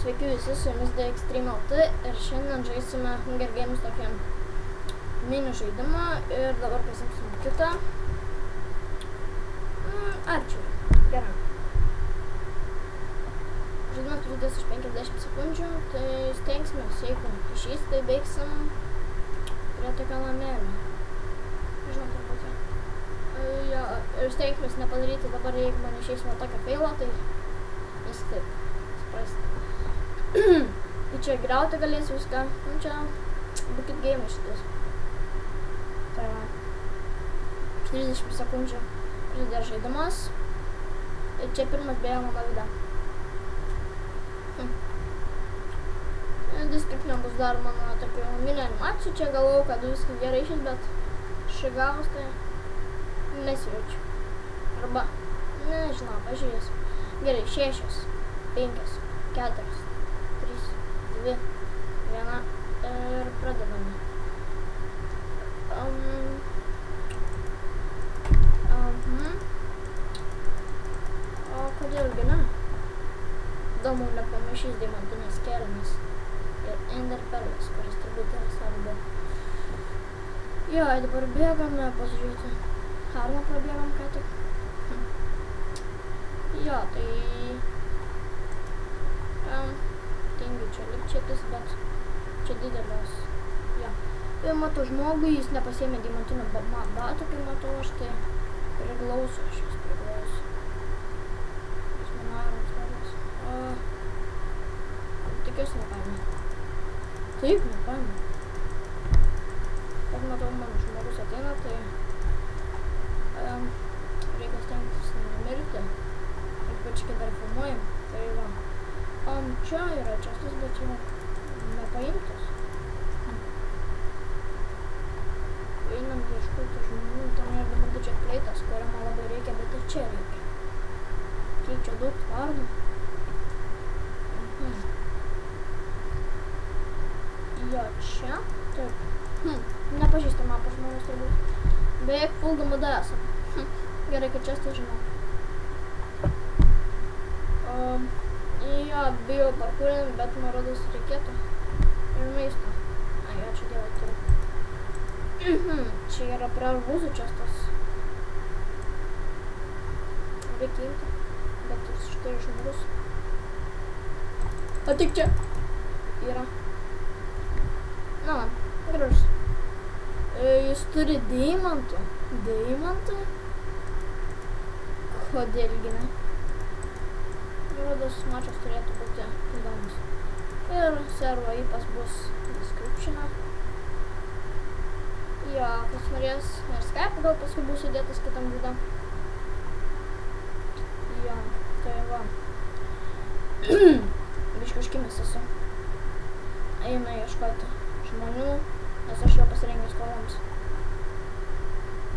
Sveiki visi, su jumis The Extreme LT ir šiandien žaisime Hunger Games tokią mini žaidimą ir dabar pasimsim kitą. Arčerį. Gerai. Žaidimas prasidės iš 50 sekundžių, tai stengsimės, jeigu išeis, tai baigsim prie tokio namelio. Žinau, turbūt jau. Jo, ir stengsimės nepadaryti dabar, jeigu man išeis nuo tokio failo, tai vis taip. Suprasti. Tai čia griauti galės viską, nu čia Bucket Game šitas. Tai va. 30 sekundžių prasidės žaidimas. Ir čia pirmas beje mano video. Deskriptinė bus dar mano tokių mini animacijų. Čia galvojau, kad viskas gerai išės, bet šigavus tai nesijaučiu. Arba, nežinau, pažiūrėsim. Gerai, 6, 5, 4, 3, 2, 1 ir pradedame. O kodėlgi ne? Įdomu, nepamaišys deimantinės kelnes ir Ender perlas, kuris turbūt yra svarbu. Jo, dabar bėgame pasižiūrėti. Harną prabėgam ką tik. Jo, tai tingiu čia lipčėtis, bet čia didelės. Jo. Tai matau žmogų, jis nepasiėmė deimantinio batų, kai matau aš, tai priglausiu, aš jis priglausiu. Jis mano arams varės. Tikiuosi nepaėmė. Taip, nepaėmė. Kad matau, mano žmogus ateina, tai reikia stengtis nemirti. Ypač kai dar filmuojam, tai va. Čia yra čestas, bet jau nepaimtas. Einam ieškoti žmonių, ten yra dabar didžiai pleitas, kurio man labai reikia, bet ir čia reikia. Kiek čia daug tvardų. Jo, čia. Taip. Nepažįsta mapą žmonės turbūt. Beveik full gamada esam. Gerai, kad čestas žinau. Jo, bijau parkūrinti, bet man rodos reikėtų. Ir maisto. Jo, čia dievai turiu. Čia yra prie arbūzų čestas. Reikia imti, bet štai žmogus. O tik čia. Yra. Na, gražus. Jis turi deimantų. Deimantų? Kodėlgi ne? Rodos mačas turėtų būti įdomus. Ir servo IPas bus description'e. Jo, kas norės, ir Skype gal paskui bus įdėtas kitam video. Jo, tai va. Biškai užkimęs esu. Eina ieškoti žmonių, nes aš jau pasirengęs kovoms.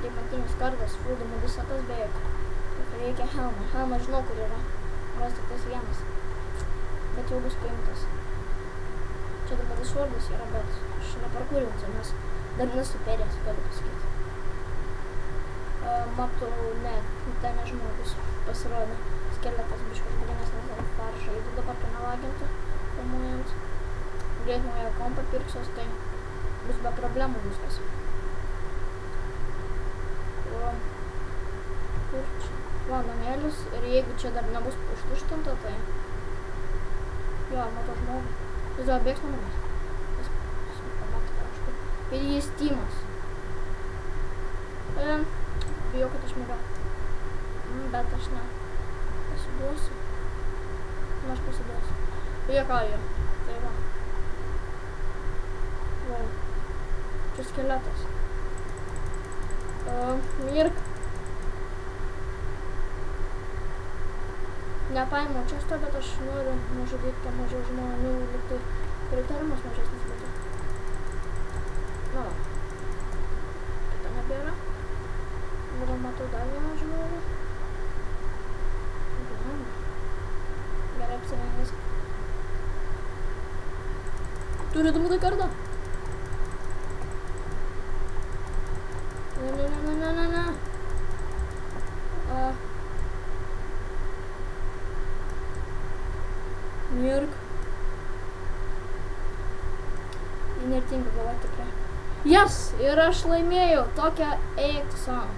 Deimantinis kardas, fuldama visatas beveik. Reikia helmą. Helmą žinau, kur yra. Ras tik tas vienas, bet jau bus paimtas. Čia dabar svarbus yra, bet aš neparkūrinsiu, nes dar nesu perėjęs, galiu pasakyti. Matau, ne, ten žmogus pasirodė. Skeletas biškas būdinės, nes dar farą žaidu dabar, kai nelaginti, filmuojant. Greit naują kompą pirksiuos, tai bus be problemų viskas. Kur čia? Va, namėlis, ir jeigu čia dar nebus užtuštinta, tai jo, matau žmogų. Jis dar bėgs nuo manęs. Jis pamatė kažkur. Ir jis Timas. Bijau, kad aš mėgau. Bet aš ne. Pasiduosiu. Aš pasiduosiu. Juokauju. Tai va. Wow. Čia skeletas. Mirk. Nepaėmiau često, bet aš noriu nužudyti, kad mažiau žmonių liktų ir įtarimas mažesnis būtų. Na va. Kita nebėra. Dabar matau dar vieną žmogų. Gerai apsirengęs. Turi dūmų kardą. Ne. Mirk. Nertinga galva tikrai. Jas! Ir aš laimėjau tokią eik tu savo.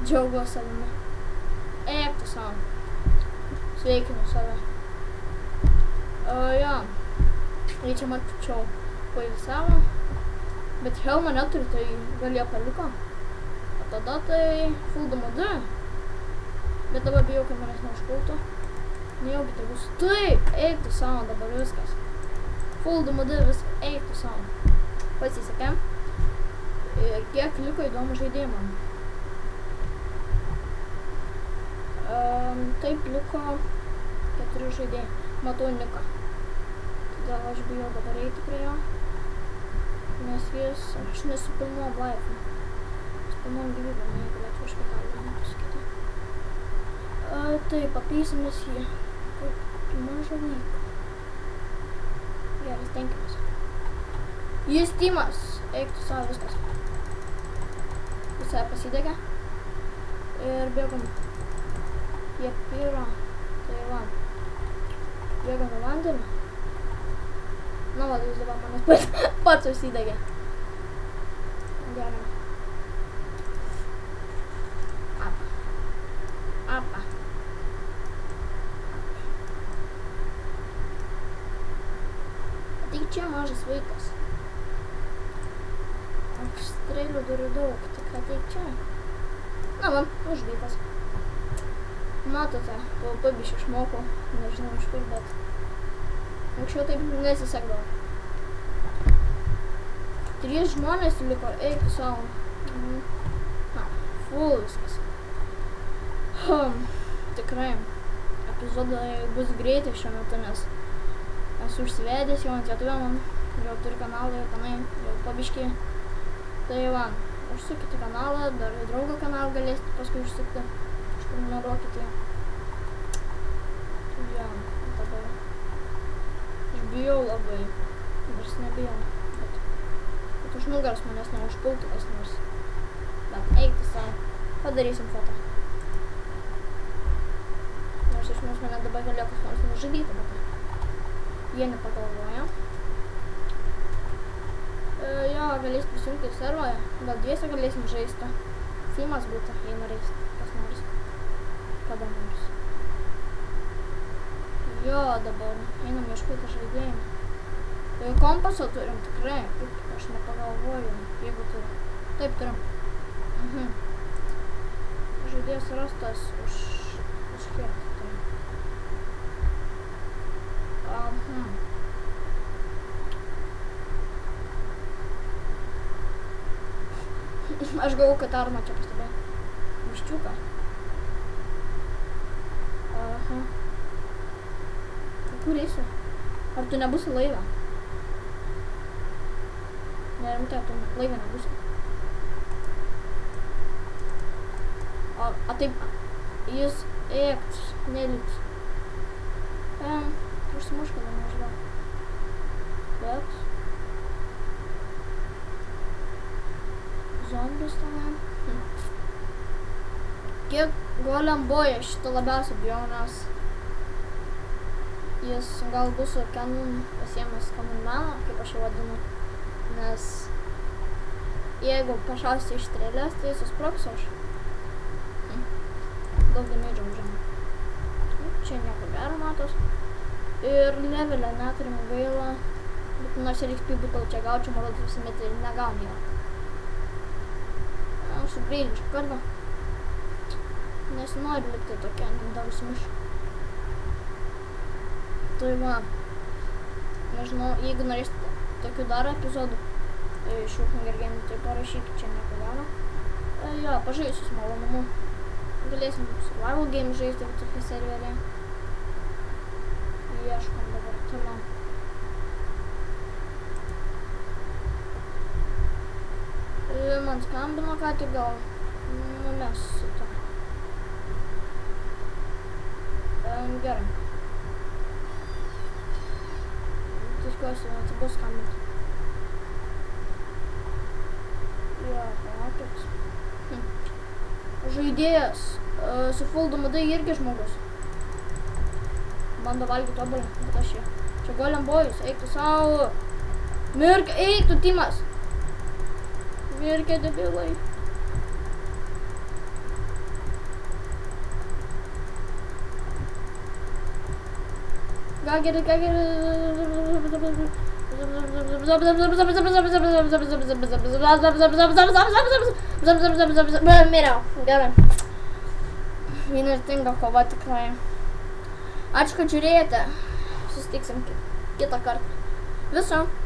Džiaugiuosi savimi. Eik tu savo. Sveikinu save. Jo. Tai čia mačiau pailsavo. Bet helmo neturi, tai gal jie paliko. O tada tai full modu. Bet dabar bijau, kad manęs neužpultų. Nejaugi tai bus. Taip, eik tu savo dabar viskas. Full modu viskas, eik tu savo. Pasisekė. Kiek liko įdomų žaidėjų man? Taip liko 4 žaidėjai. Matau Niką. Todėl aš bijau dabar eiti prie jo. Nes jis, aš nesupilnuom laifą. Pilnom gyvybėm, jeigu galėčiau aš kažką pasakyti. Taip, apeisimės jį. Kaip mažą vaiką. Gerai, stenkimės. Jis Timas. Eik tu savo viskas. Visai pasidegė. Ir bėgam. Jie pyro. Tai va. Bėgam į vandenį. Na va, jis dabar manęs pats užsidegė. Gerai. Apa. Tik čia mažas vaikas. Aš strėlių turiu daug, tik ateik čia. Na va, užvykas. Matote, pabišį išmokau, nežinau iš kur, bet anksčiau taip nesisekdavo. 3 žmonės liko, eik tu savo. Full viskas. Tikrai, epizodai bus greitai šiuo metu, nes esu užsivedęs jau ant YouTube, man jau turi kanalą, jau tenai, jau pabiškį. Tai va, užsukite kanalą, dar į draugo kanalą galėsite paskui užsukti, užprenumeruokite. Ja, dabar. Aš bijau labai, nors nebijau, bet už nugaros manęs neužpultų kas nors. Bet eik tu savo, padarysim fotą. Nors iš mūsų mane dabar galėjo kas nors nužudyti, bet jie nepagalvoja. Jo, galėsim prisijungti į serverą, gal 2 galėsim žaisti. Simas būtų, jei norėsit, kas nors. Kada nors. Jo, dabar einam ieškoti žaidėjų. Kompasą turim tikrai, kaip aš nepagalvoju, jeigu turim. Taip turim. Žaidėjas rastas už kiek. Aš galvoju, kad Arma čia pastebėjo. Viščiuką. Aha. Kur eisi? Ar tu nebūsi laive? Nerimtai, tu laive nebūsi. A taip, jis ėkt, neliks. Užsimušk, kada nežinau. Bet... Zombis tenai. Kiek Golem Boy šitą labiausiai bijau, nes jis gal bus su Canon pasiėmęs Canon meną, kaip aš jau vadinu, nes jeigu pašausti iš strėlės, tai susproksiu aš. Daug damage užėmė. Čia nieko gero matos. Ir levelę neturim gaila, bet nors ir XP būtų čia gaučiau, man rodos visuomet ir negauni jo. Sugrįžčiau kartą. Nesinori likti tokia, dar užsimušiu. Tai va, nežinau, jeigu norėsite tokių dar epizodų šių Hunger Games, tai parašykit čia nieko gero. Jo, pažaisiu su malonumu. Galėsim survival game žaisti tokie serveriai. Ieškom dabar toliau. Man skambino ką tik, gal numesiu tą. Gerai. Tikiuosi, atsibus skambinti. Jo, palaukit. Žaidėjas su full DMD irgi žmogus. Bando valgyti obuolį, bet aš jį. Čia Golem Boy's, eik tu savo. Mirkia, eik tu, Timas. Mirkia, debilai. Ką geri. Miriau, gerai. Įnirtinga kova tikrai. Ačiū, kad žiūrėjote. Susitiksim kitą kartą. Viso.